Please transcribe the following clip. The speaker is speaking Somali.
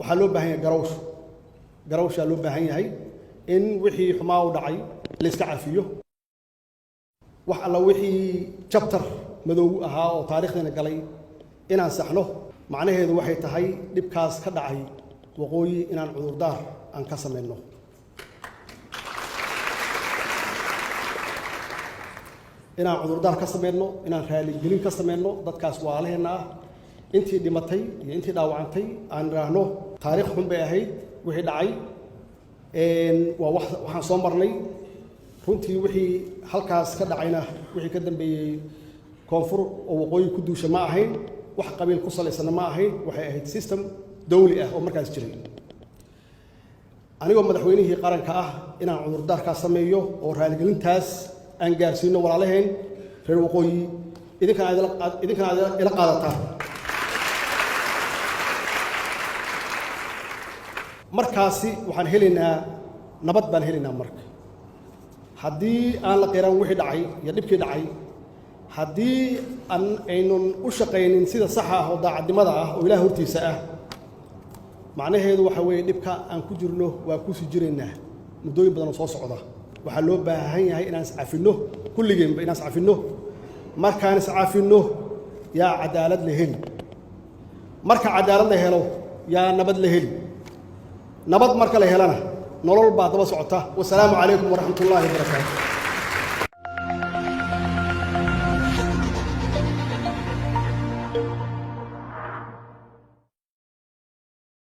waxaa loo baahan yahay garawshaa loo baahan yahay in wixii xumaa u dhacay la iska cafiyo wax alla wixii chapter madow ahaa oo taariikhdeena galay inaan saxno macnaheedu waxay tahay dhibkaas ka dhacay waqooyi inaan cudurdaar aan ka samayno inaan cudurdaar ka samayno inaan raaligelin ka samayno dadkaas waalaheenna ah intii dhimatay iyo intii dhaawacantay aan idhaahno taariikh xun bay ahayd wixii dhacay waa waxaan soo marnay runtii wixii halkaas ka dhacayna wixii ka dambeeyey koonfur oo waqooyi ku duusha ma ahayn wax qabiil ku salaysana ma ahayn waxay ahayd system dawli ah oo markaas jiray anigoo madaxweynihii qaranka ah inaan cudurdaarkaas sameeyo oo raaligelintaas aan gaarsiino walaalaheen reer waqooyi idinkana ila qaadataan markaasi waxaan helaynaa nabad baan helaynaa marka haddii aan la qiran wixii dhacay iyo dhibkii dhacay haddii aynun u shaqaynin sida saxa ah oo daacadnimada ah oo ilaah hortiisa ah macnaheedu waxa weeye dhibka aan ku jirno waa ku sii jiraynaa muddooyin badan oo soo socda waxaa loo baahan yahay inaan iscafinno kulligeenba inaan iscafinno markaan iscafinno yaa cadaalad la heli marka cadaalad la helo yaa nabad la heli nabad marka la helana nolol baa daba socota wasalaamu calaykum waraxmatullaahi wabarakaatu